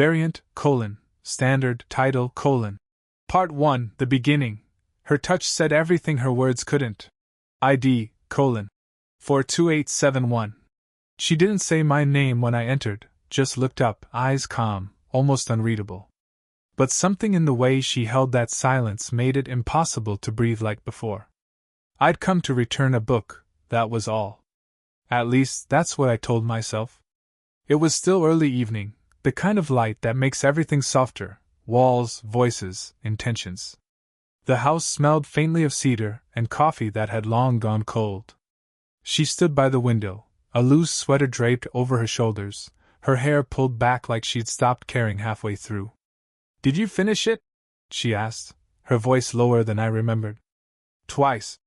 Variant, Standard, Title, Part 1, The Beginning. Her touch said everything her words couldn't. ID, 42871. She didn't say my name when I entered, just looked up, eyes calm, almost unreadable. But something in the way she held that silence made it impossible to breathe like before. I'd come to return a book, that was all. At least, that's what I told myself. It was still early evening, the kind of light that makes everything softer, walls, voices, intentions. The house smelled faintly of cedar and coffee that had long gone cold. She stood by the window, a loose sweater draped over her shoulders, her hair pulled back like she'd stopped caring halfway through. "Did you finish it?" she asked, her voice lower than I remembered. "Twice,"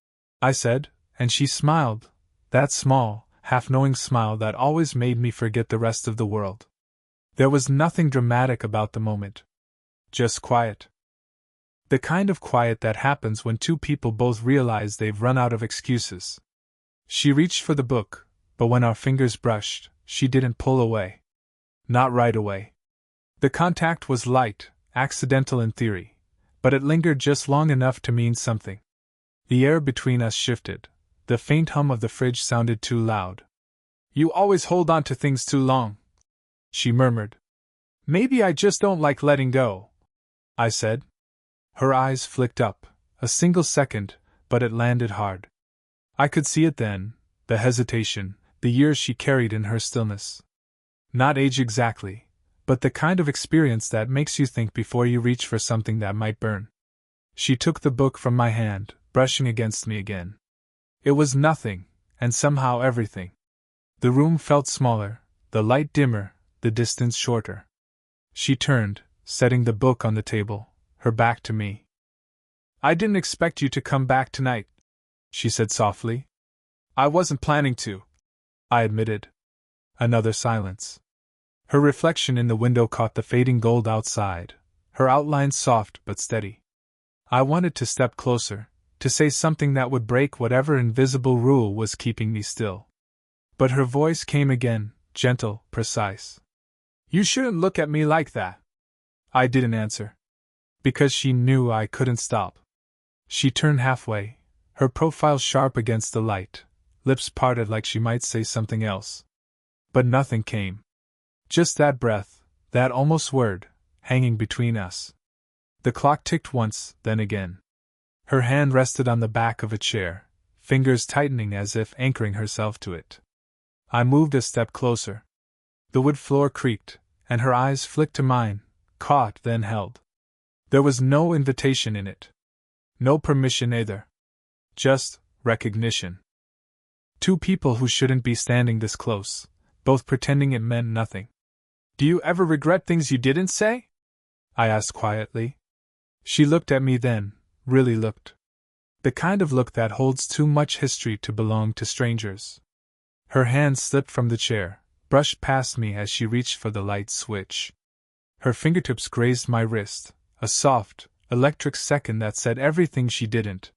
I said, and she smiled, that small, half-knowing smile that always made me forget the rest of the world. There was nothing dramatic about the moment. Just quiet. The kind of quiet that happens when two people both realize they've run out of excuses. She reached for the book, but when our fingers brushed, she didn't pull away. Not right away. The contact was light, accidental in theory, but it lingered just long enough to mean something. The air between us shifted. The faint hum of the fridge sounded too loud. "You always hold on to things too long," she murmured. "Maybe I just don't like letting go," I said. Her eyes flicked up, a single second, but it landed hard. I could see it then, the hesitation, the years she carried in her stillness. Not age exactly, but the kind of experience that makes you think before you reach for something that might burn. She took the book from my hand, brushing against me again. It was nothing, and somehow everything. The room felt smaller, the light dimmer, the distance shorter. She turned, setting the book on the table, her back to me. "I didn't expect you to come back tonight," she said softly. "I wasn't planning to," I admitted. Another silence. Her reflection in the window caught the fading gold outside, her outlines soft but steady. I wanted to step closer, to say something that would break whatever invisible rule was keeping me still. But her voice came again, gentle, precise. "You shouldn't look at me like that." I didn't answer. Because she knew I couldn't stop. She turned halfway, her profile sharp against the light, lips parted like she might say something else. But nothing came. Just that breath, that almost word, hanging between us. The clock ticked once, then again. Her hand rested on the back of a chair, fingers tightening as if anchoring herself to it. I moved a step closer. The wood floor creaked, and her eyes flicked to mine, caught, then held. There was no invitation in it. No permission either. Just recognition. Two people who shouldn't be standing this close, both pretending it meant nothing. "Do you ever regret things you didn't say?" I asked quietly. She looked at me then, really looked. The kind of look that holds too much history to belong to strangers. Her hand slipped from the chair, brushed past me as she reached for the light switch. Her fingertips grazed my wrist, a soft, electric second that said everything she didn't.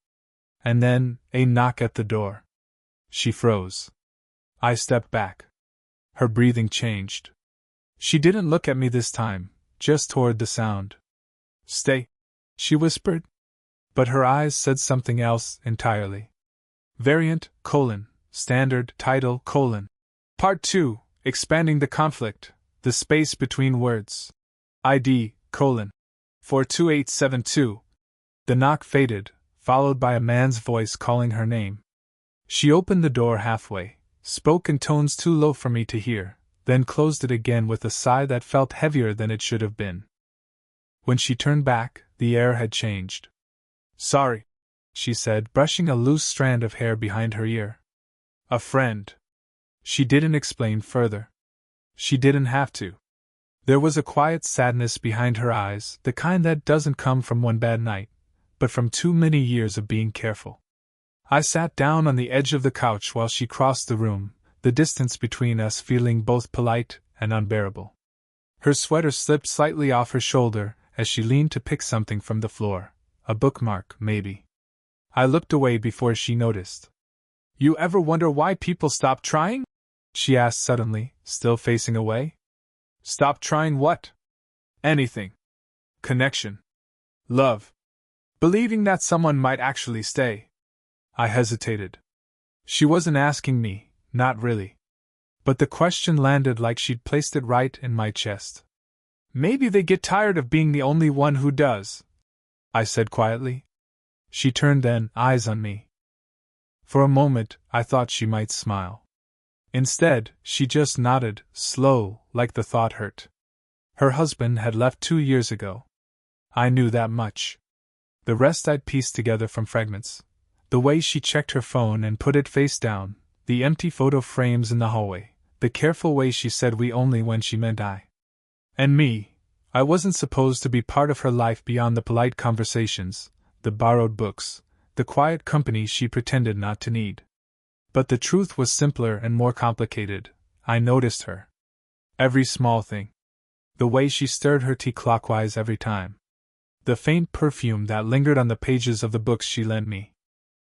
And then, a knock at the door. She froze. I stepped back. Her breathing changed. She didn't look at me this time, just toward the sound. "Stay," she whispered. But her eyes said something else entirely. Variant, Standard, Title, Part 2, Expanding the Conflict, the Space Between Words. ID, 42872. The knock faded, followed by a man's voice calling her name. She opened the door halfway, spoke in tones too low for me to hear, then closed it again with a sigh that felt heavier than it should have been. When she turned back, the air had changed. "Sorry," she said, brushing a loose strand of hair behind her ear. "A friend." She didn't explain further. She didn't have to. There was a quiet sadness behind her eyes, the kind that doesn't come from one bad night, but from too many years of being careful. I sat down on the edge of the couch while she crossed the room, the distance between us feeling both polite and unbearable. Her sweater slipped slightly off her shoulder as she leaned to pick something from the floor, a bookmark, maybe. I looked away before she noticed. "You ever wonder why people stop trying?" she asked suddenly, still facing away. "Stop trying what?" Anything. Connection. Love. Believing that someone might actually stay. I hesitated. She wasn't asking me, not really. But the question landed like she'd placed it right in my chest. Maybe they get tired of being the only one who does, I said quietly. She turned then, eyes on me. For a moment, I thought she might smile. Instead, she just nodded, slow, like the thought hurt. Her husband had left 2 years ago. I knew that much. The rest I'd pieced together from fragments. The way she checked her phone and put it face down, the empty photo frames in the hallway, the careful way she said we only when she meant I. And me, I wasn't supposed to be part of her life beyond the polite conversations, the borrowed books, the quiet company she pretended not to need. But the truth was simpler and more complicated. I noticed her. Every small thing. The way she stirred her tea clockwise every time. The faint perfume that lingered on the pages of the books she lent me.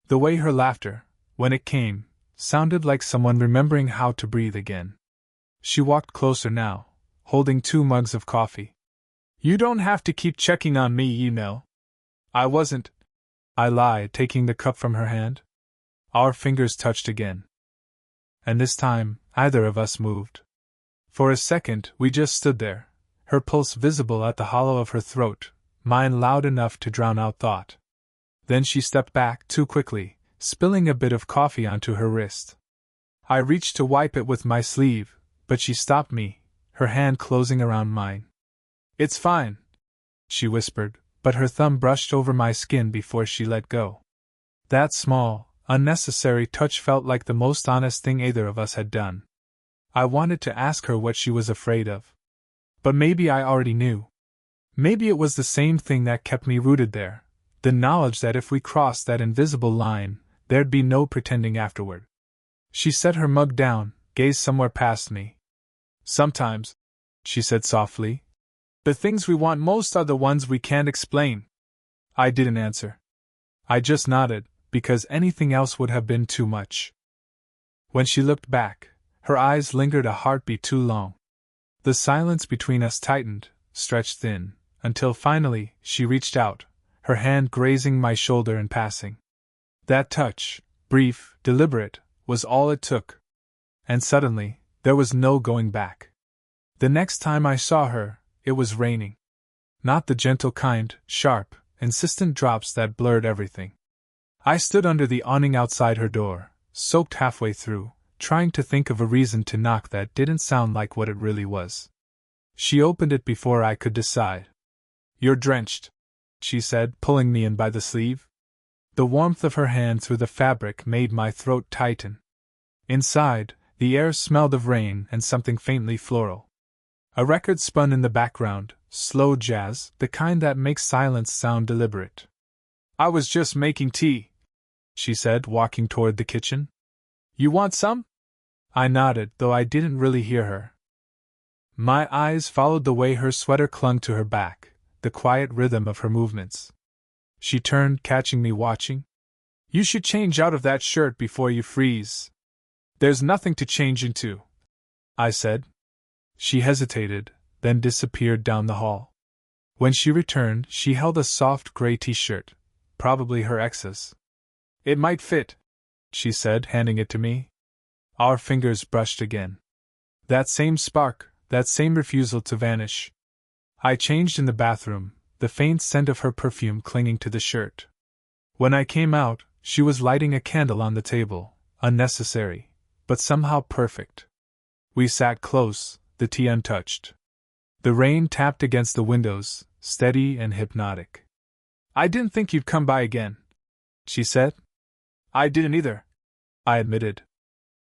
The way her laughter, when it came, sounded like someone remembering how to breathe again. She walked closer now, holding 2 mugs of coffee. You don't have to keep checking on me, you know. I wasn't, I lied, taking the cup from her hand. Our fingers touched again. And this time, neither of us moved. For a second, we just stood there, her pulse visible at the hollow of her throat, mine loud enough to drown out thought. Then she stepped back too quickly, spilling a bit of coffee onto her wrist. I reached to wipe it with my sleeve, but she stopped me, her hand closing around mine. It's fine, she whispered, but her thumb brushed over my skin before she let go. That small, unnecessary touch felt like the most honest thing either of us had done. I wanted to ask her what she was afraid of. But maybe I already knew. Maybe it was the same thing that kept me rooted there, the knowledge that if we crossed that invisible line, there'd be no pretending afterward. She set her mug down, gazed somewhere past me. Sometimes, she said softly, the things we want most are the ones we can't explain. I didn't answer. I just nodded, because anything else would have been too much. When she looked back, her eyes lingered a heartbeat too long. The silence between us tightened, stretched thin, until finally she reached out, her hand grazing my shoulder in passing. That touch, brief, deliberate, was all it took. And suddenly, there was no going back. The next time I saw her, it was raining. Not the gentle kind, sharp, insistent drops that blurred everything. I stood under the awning outside her door, soaked halfway through, trying to think of a reason to knock that didn't sound like what it really was. She opened it before I could decide. You're drenched, she said, pulling me in by the sleeve. The warmth of her hand through the fabric made my throat tighten. Inside, the air smelled of rain and something faintly floral. A record spun in the background, slow jazz, the kind that makes silence sound deliberate. I was just making tea, she said, walking toward the kitchen. You want some? I nodded, though I didn't really hear her. My eyes followed the way her sweater clung to her back, the quiet rhythm of her movements. She turned, catching me watching. You should change out of that shirt before you freeze. There's nothing to change into, I said. She hesitated, then disappeared down the hall. When she returned, she held a soft gray t-shirt, probably her ex's. It might fit, she said, handing it to me. Our fingers brushed again. That same spark, that same refusal to vanish. I changed in the bathroom, the faint scent of her perfume clinging to the shirt. When I came out, she was lighting a candle on the table, unnecessary, but somehow perfect. We sat close, the tea untouched. The rain tapped against the windows, steady and hypnotic. I didn't think you'd come by again, she said. I didn't either, I admitted.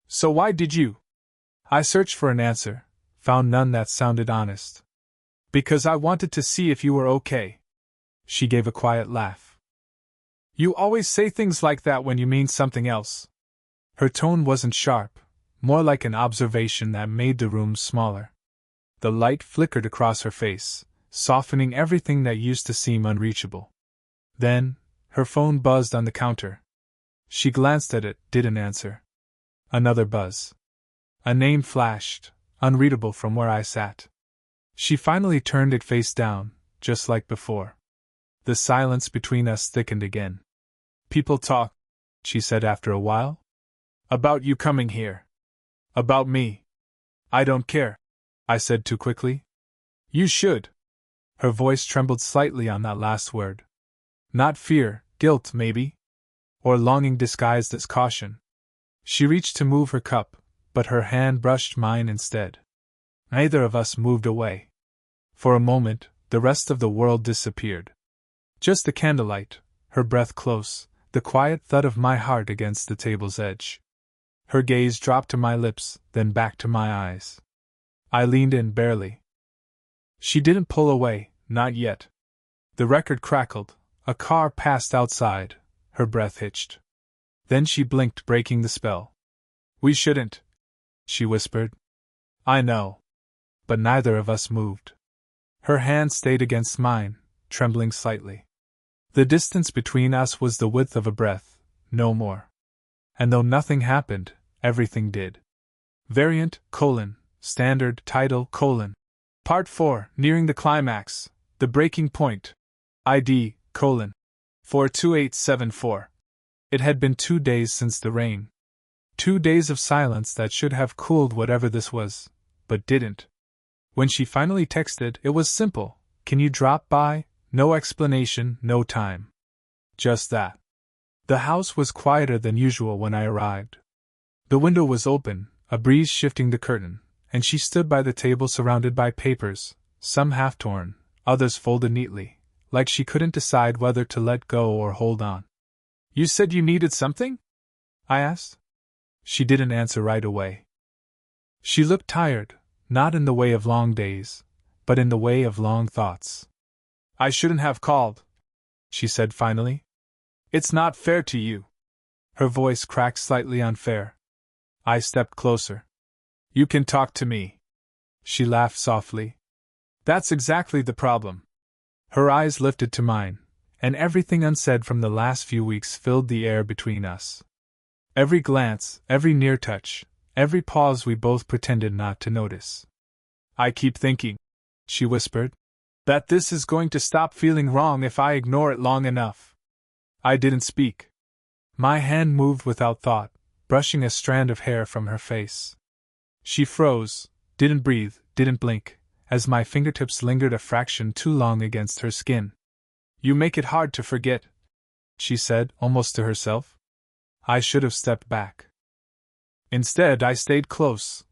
So why did you? I searched for an answer, found none that sounded honest. Because I wanted to see if you were okay. She gave a quiet laugh. You always say things like that when you mean something else. Her tone wasn't sharp, more like an observation that made the room smaller. The light flickered across her face, softening everything that used to seem unreachable. Then, her phone buzzed on the counter. She glanced at it, didn't answer. Another buzz. A name flashed, unreadable from where I sat. She finally turned it face down, just like before. The silence between us thickened again. People talk, she said after a while. About you coming here. About me. I don't care, I said too quickly. You should. Her voice trembled slightly on that last word. Not fear, guilt, maybe? Or longing disguised as caution. She reached to move her cup, but her hand brushed mine instead. Neither of us moved away. For a moment, the rest of the world disappeared. Just the candlelight, her breath close, the quiet thud of my heart against the table's edge. Her gaze dropped to my lips, then back to my eyes. I leaned in barely. She didn't pull away, not yet. The record crackled, a car passed outside, her breath hitched. Then she blinked, breaking the spell. We shouldn't, she whispered. I know. But neither of us moved. Her hand stayed against mine, trembling slightly. The distance between us was the width of a breath, no more. And though nothing happened, everything did. Variant, standard, title, Part 4, nearing the climax, the breaking point. ID, 42874. It had been 2 days since the rain. 2 days of silence that should have cooled whatever this was, but didn't. When she finally texted, it was simple. Can you drop by? No explanation, no time. Just that. The house was quieter than usual when I arrived. The window was open, a breeze shifting the curtain, and she stood by the table surrounded by papers, some half-torn, others folded neatly, like she couldn't decide whether to let go or hold on. You said you needed something? I asked. She didn't answer right away. She looked tired, not in the way of long days, but in the way of long thoughts. I shouldn't have called, she said finally. It's not fair to you. Her voice cracked slightly unfair. I stepped closer. You can talk to me. She laughed softly. That's exactly the problem. Her eyes lifted to mine, and everything unsaid from the last few weeks filled the air between us. Every glance, every near touch, every pause we both pretended not to notice. I keep thinking, she whispered, that this is going to stop feeling wrong if I ignore it long enough. I didn't speak. My hand moved without thought, brushing a strand of hair from her face. She froze, didn't breathe, didn't blink, as my fingertips lingered a fraction too long against her skin. You make it hard to forget, she said, almost to herself. I should have stepped back. Instead, I stayed close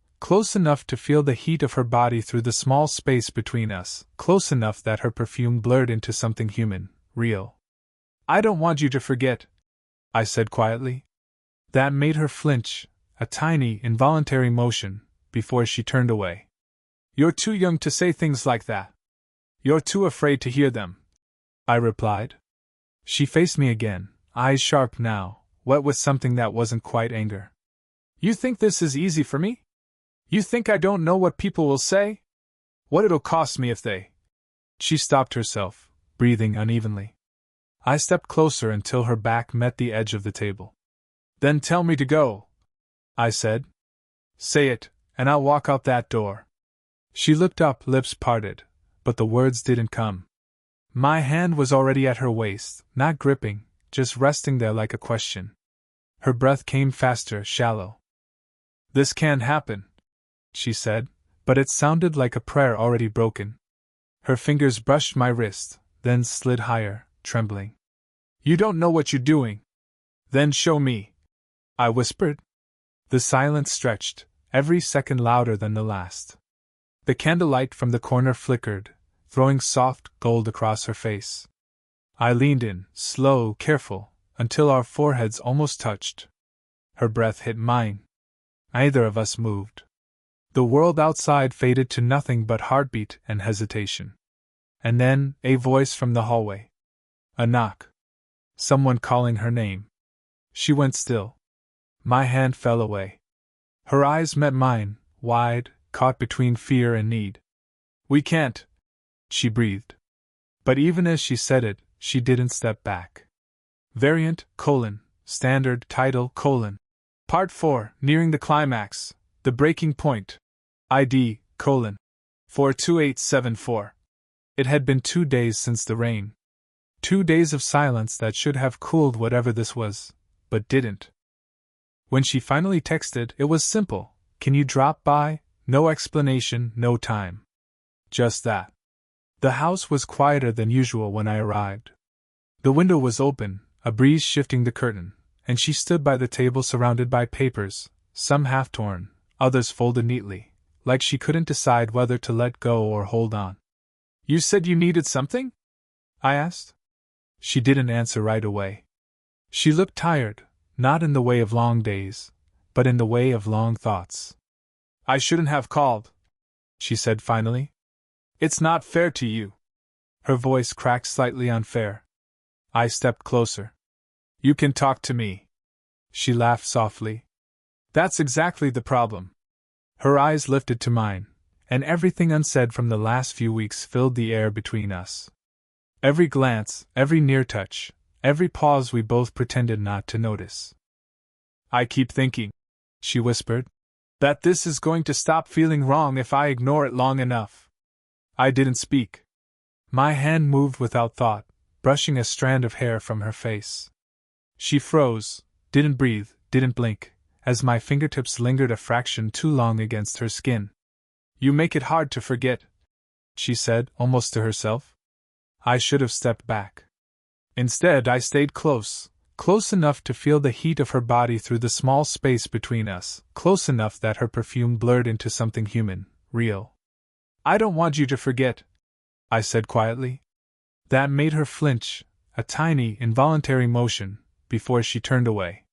enough to feel the heat of her body through the small space between us, close enough that her perfume blurred into something human, real. I don't want you to forget, I said quietly. That made her flinch, a tiny, involuntary motion, before she turned away. You're too young to say things like that. You're too afraid to hear them, I replied. She faced me again, eyes sharp now, wet with something that wasn't quite anger. You think this is easy for me? You think I don't know what people will say? What it'll cost me if they… She stopped herself, breathing unevenly. I stepped closer until her back met the edge of the table. Then tell me to go, I said. Say it, and I'll walk out that door. She looked up, lips parted, but the words didn't come. My hand was already at her waist, not gripping, just resting there like a question. Her breath came faster, shallow. This can't happen, she said, but it sounded like a prayer already broken. Her fingers brushed my wrist, then slid higher, trembling. You don't know what you're doing. Then show me, I whispered. The silence stretched, every second louder than the last. The candlelight from the corner flickered, throwing soft gold across her face. I leaned in, slow, careful, until our foreheads almost touched. Her breath hit mine. Neither of us moved. The world outside faded to nothing but heartbeat and hesitation. And then, a voice from the hallway. A knock. Someone calling her name. She went still. My hand fell away. Her eyes met mine, wide, caught between fear and need. We can't, she breathed. But even as she said it, she didn't step back. Variant, standard, title, Part 4, nearing the climax, the breaking point. ID, 42874. It had been 2 days since the rain. 2 days of silence that should have cooled whatever this was, but didn't. When she finally texted, it was simple. Can you drop by? No explanation, no time. Just that. The house was quieter than usual when I arrived. The window was open, a breeze shifting the curtain, and she stood by the table surrounded by papers, some half-torn, others folded neatly, like she couldn't decide whether to let go or hold on. You said you needed something? I asked. She didn't answer right away. She looked tired, not in the way of long days, but in the way of long thoughts. I shouldn't have called, she said finally. It's not fair to you. Her voice cracked slightly unfair. I stepped closer. You can talk to me. She laughed softly. That's exactly the problem. Her eyes lifted to mine, and everything unsaid from the last few weeks filled the air between us. Every glance, every near touch, every pause we both pretended not to notice. I keep thinking, she whispered, that this is going to stop feeling wrong if I ignore it long enough. I didn't speak. My hand moved without thought, brushing a strand of hair from her face. She froze, didn't breathe, didn't blink, as my fingertips lingered a fraction too long against her skin. You make it hard to forget, she said, almost to herself. I should have stepped back. Instead, I stayed close enough to feel the heat of her body through the small space between us, close enough that her perfume blurred into something human, real. I don't want you to forget, I said quietly. That made her flinch, a tiny, involuntary motion, before she turned away.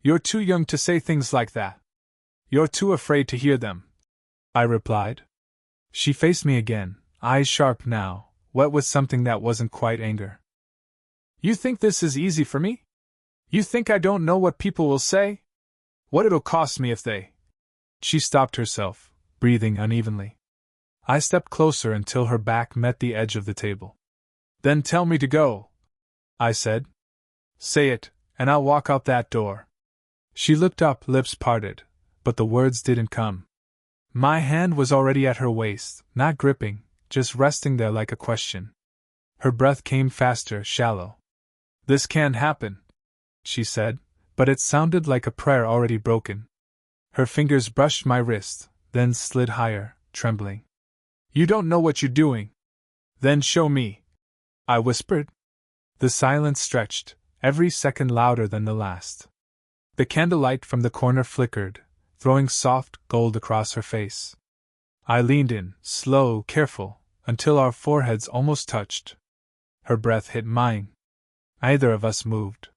You're too young to say things like that. You're too afraid to hear them, I replied. She faced me again, eyes sharp now, wet with something that wasn't quite anger. You think this is easy for me? You think I don't know what people will say? What it'll cost me if they… She stopped herself, breathing unevenly. I stepped closer until her back met the edge of the table. Then tell me to go, I said. Say it, and I'll walk out that door. She looked up, lips parted, but the words didn't come. My hand was already at her waist, not gripping, just resting there like a question. Her breath came faster, shallow. This can't happen, she said, but it sounded like a prayer already broken. Her fingers brushed my wrist, then slid higher, trembling. You don't know what you're doing. Then show me, I whispered. The silence stretched, every second louder than the last. The candlelight from the corner flickered, throwing soft gold across her face. I leaned in, slow, careful, until our foreheads almost touched. Her breath hit mine. Neither of us moved.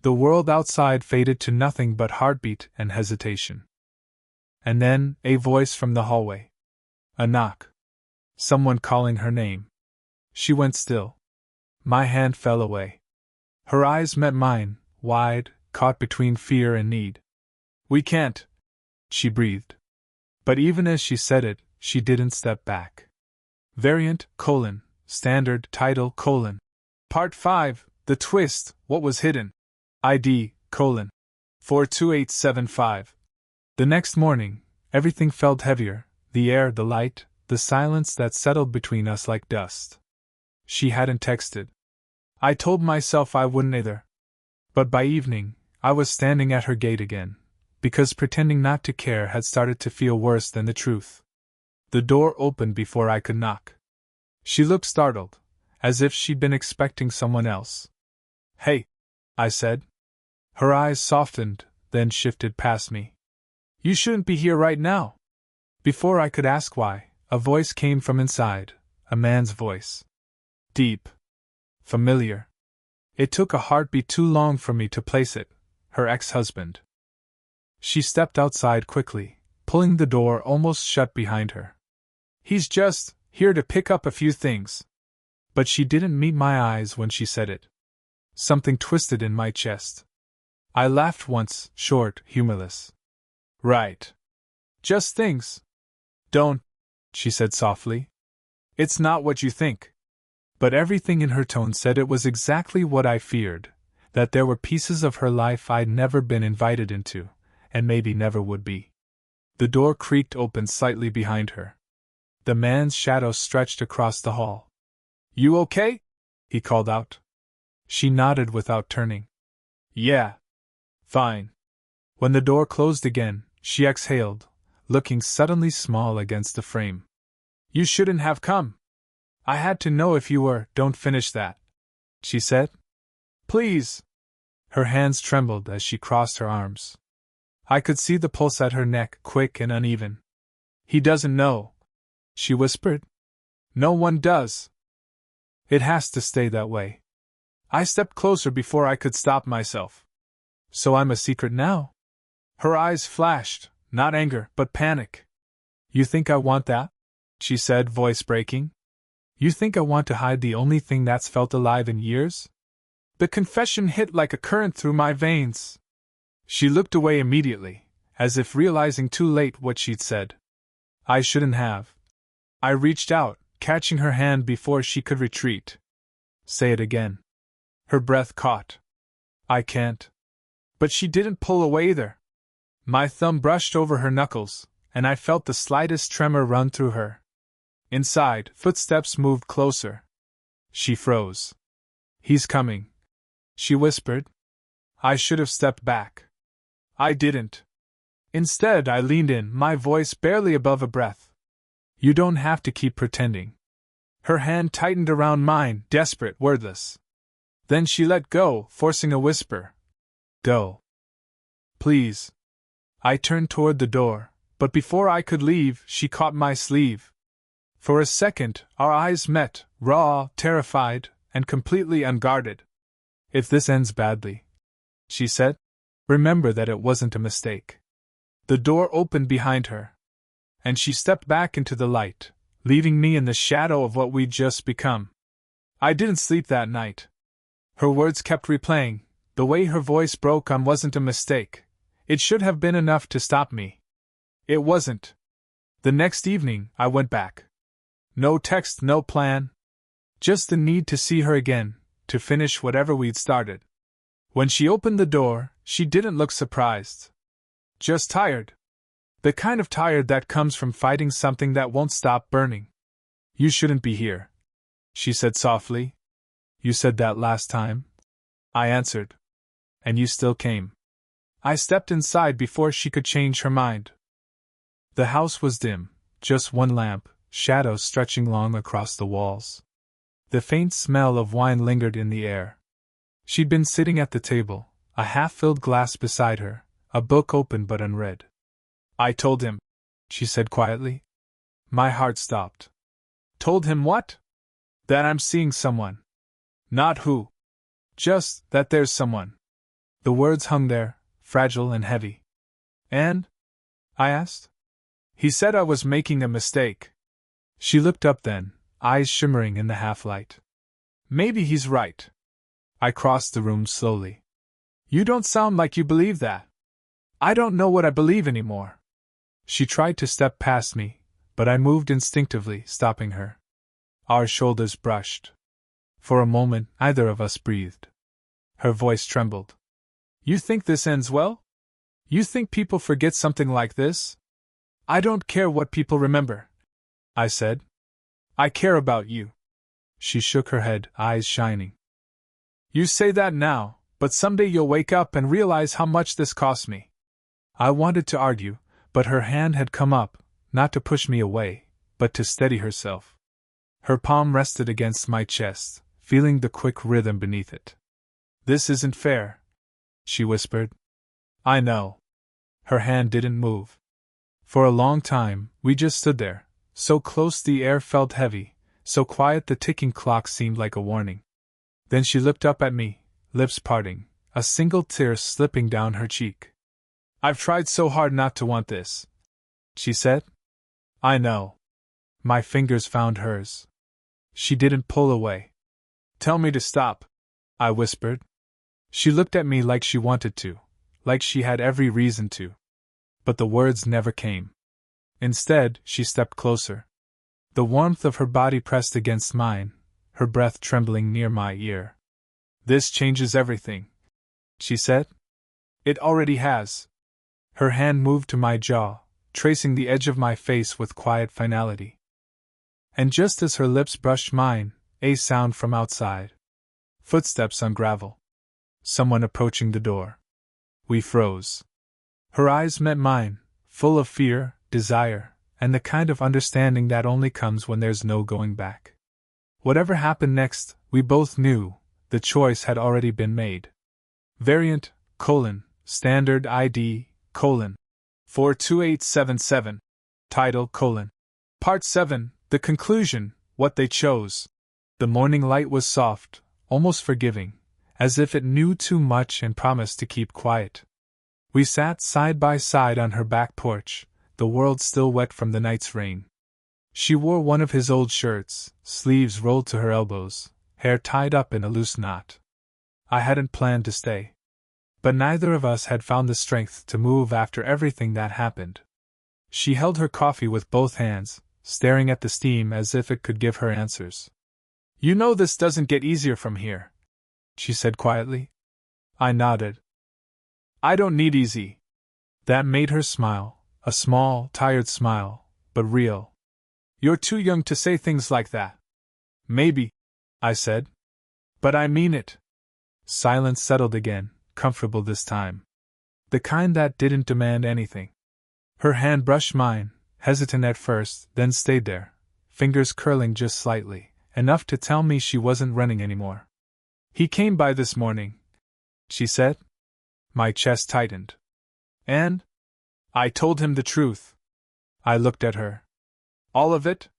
The world outside faded to nothing but heartbeat and hesitation. And then, a voice from the hallway. A knock. Someone calling her name. She went still. My hand fell away. Her eyes met mine, wide, caught between fear and need. We can't, she breathed. But even as she said it, she didn't step back. Variant, standard, title, Part 5, The Twist, What Was Hidden. ID, 42875. The next morning, everything felt heavier, the air, the light, the silence that settled between us like dust. She hadn't texted. I told myself I wouldn't either. But by evening, I was standing at her gate again, because pretending not to care had started to feel worse than the truth. The door opened before I could knock. She looked startled, as if she'd been expecting someone else. Hey, I said. Her eyes softened, then shifted past me. You shouldn't be here right now. Before I could ask why, a voice came from inside, a man's voice. Deep. Familiar. It took a heartbeat too long for me to place it, her ex-husband. She stepped outside quickly, pulling the door almost shut behind her. He's just here to pick up a few things. But she didn't meet my eyes when she said it. Something twisted in my chest. I laughed once, short, humorless. Right. Just things. Don't, she said softly. It's not what you think. But everything in her tone said it was exactly what I feared, that there were pieces of her life I'd never been invited into, and maybe never would be. The door creaked open slightly behind her. The man's shadow stretched across the hall. You okay? He called out. She nodded without turning. Yeah. Fine. When the door closed again, she exhaled, looking suddenly small against the frame. You shouldn't have come. I had to know if you were. Don't finish that, she said. Please. Her hands trembled as she crossed her arms. I could see the pulse at her neck, quick and uneven. He doesn't know, she whispered. No one does. It has to stay that way. I stepped closer before I could stop myself. So I'm a secret now? Her eyes flashed, not anger, but panic. You think I want that? She said, voice breaking. You think I want to hide the only thing that's felt alive in years? The confession hit like a current through my veins. She looked away immediately, as if realizing too late what she'd said. I shouldn't have. I reached out, catching her hand before she could retreat. Say it again. Her breath caught. I can't. But she didn't pull away either. My thumb brushed over her knuckles, and I felt the slightest tremor run through her. Inside, footsteps moved closer. She froze. He's coming, she whispered. I should have stepped back. I didn't. Instead, I leaned in, my voice barely above a breath. You don't have to keep pretending. Her hand tightened around mine, desperate, wordless. Then she let go, forcing a whisper. Go. Please. I turned toward the door, but before I could leave, she caught my sleeve. For a second, our eyes met, raw, terrified, and completely unguarded. If this ends badly, she said, remember that it wasn't a mistake. The door opened behind her, and she stepped back into the light, leaving me in the shadow of what we'd just become. I didn't sleep that night. Her words kept replaying. The way her voice broke on wasn't a mistake. It should have been enough to stop me. It wasn't. The next evening, I went back. No text, no plan. Just the need to see her again, to finish whatever we'd started. When she opened the door, she didn't look surprised. Just tired. The kind of tired that comes from fighting something that won't stop burning. You shouldn't be here, she said softly. You said that last time, I answered. And you still came. I stepped inside before she could change her mind. The house was dim, just one lamp, shadows stretching long across the walls. The faint smell of wine lingered in the air. She'd been sitting at the table, a half-filled glass beside her, a book open but unread. I told him, she said quietly. My heart stopped. Told him what? That I'm seeing someone. Not who. Just that there's someone. The words hung there, fragile and heavy. And? I asked. He said I was making a mistake. She looked up then, eyes shimmering in the half-light. Maybe he's right. I crossed the room slowly. You don't sound like you believe that. I don't know what I believe anymore. She tried to step past me, but I moved instinctively, stopping her. Our shoulders brushed. For a moment, neither of us breathed. Her voice trembled. You think this ends well? You think people forget something like this? I don't care what people remember, I said. I care about you. She shook her head, eyes shining. You say that now, but someday you'll wake up and realize how much this cost me. I wanted to argue, but her hand had come up, not to push me away, but to steady herself. Her palm rested against my chest, feeling the quick rhythm beneath it. This isn't fair, she whispered. I know. Her hand didn't move. For a long time, we just stood there, so close the air felt heavy, so quiet the ticking clock seemed like a warning. Then she looked up at me, lips parting, a single tear slipping down her cheek. I've tried so hard not to want this, she said. I know. My fingers found hers. She didn't pull away. Tell me to stop, I whispered. She looked at me like she wanted to, like she had every reason to. But the words never came. Instead, she stepped closer. The warmth of her body pressed against mine, her breath trembling near my ear. This changes everything, she said. It already has. Her hand moved to my jaw, tracing the edge of my face with quiet finality. And just as her lips brushed mine, a sound from outside. Footsteps on gravel. Someone approaching the door. We froze. Her eyes met mine, full of fear, desire, and the kind of understanding that only comes when there's no going back. Whatever happened next, we both knew, the choice had already been made. Variant, standard ID, 42877. Title, Part 7, the conclusion, what they chose. The morning light was soft, almost forgiving, as if it knew too much and promised to keep quiet. We sat side by side on her back porch, the world still wet from the night's rain. She wore one of his old shirts, sleeves rolled to her elbows, hair tied up in a loose knot. I hadn't planned to stay. But neither of us had found the strength to move after everything that happened. She held her coffee with both hands, staring at the steam as if it could give her answers. "You know this doesn't get easier from here," she said quietly. I nodded. "I don't need easy." That made her smile, a small, tired smile, but real. "You're too young to say things like that." "Maybe," I said. "But I mean it." Silence settled again, comfortable this time. The kind that didn't demand anything. Her hand brushed mine, hesitant at first, then stayed there, fingers curling just slightly, enough to tell me she wasn't running anymore. "He came by this morning," she said. My chest tightened. "And?" "I told him the truth." I looked at her. "All of it?"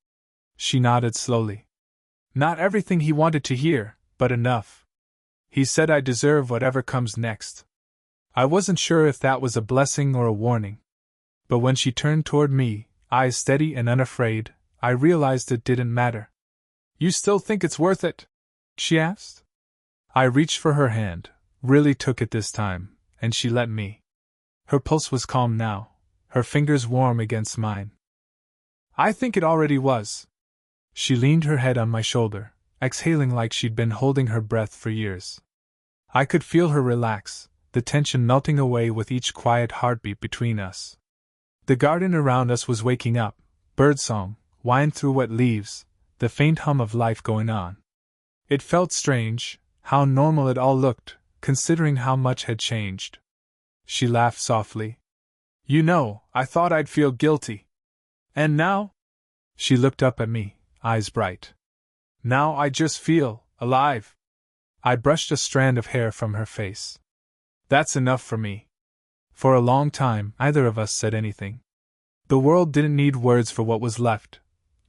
She nodded slowly. "Not everything he wanted to hear, but enough. He said I deserve whatever comes next." I wasn't sure if that was a blessing or a warning. But when she turned toward me, eyes steady and unafraid, I realized it didn't matter. "You still think it's worth it?" she asked. I reached for her hand, really took it this time, and she let me. Her pulse was calm now, her fingers warm against mine. "I think it already was." She leaned her head on my shoulder, exhaling like she'd been holding her breath for years. I could feel her relax, the tension melting away with each quiet heartbeat between us. The garden around us was waking up, birdsong whined through wet leaves, the faint hum of life going on. It felt strange, how normal it all looked, considering how much had changed. She laughed softly. "You know, I thought I'd feel guilty. And now?" She looked up at me, eyes bright. "Now I just feel alive." I brushed a strand of hair from her face. "That's enough for me." For a long time, neither of us said anything. The world didn't need words for what was left.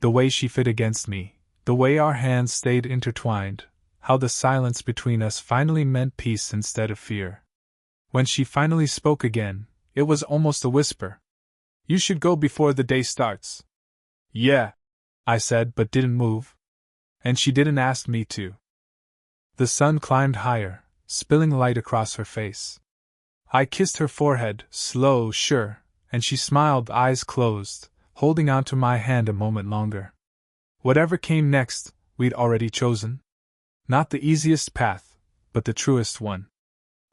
The way she fit against me, the way our hands stayed intertwined, how the silence between us finally meant peace instead of fear. When she finally spoke again, it was almost a whisper. "You should go before the day starts." "Yeah," I said, but didn't move. And she didn't ask me to. The sun climbed higher, spilling light across her face. I kissed her forehead, slow, sure, and she smiled, eyes closed, holding on to my hand a moment longer. Whatever came next, we'd already chosen. Not the easiest path, but the truest one.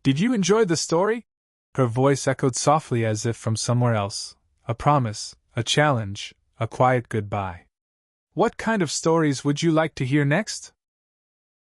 "Did you enjoy the story?" Her voice echoed softly as if from somewhere else, a promise, a challenge, a quiet goodbye. "What kind of stories would you like to hear next?"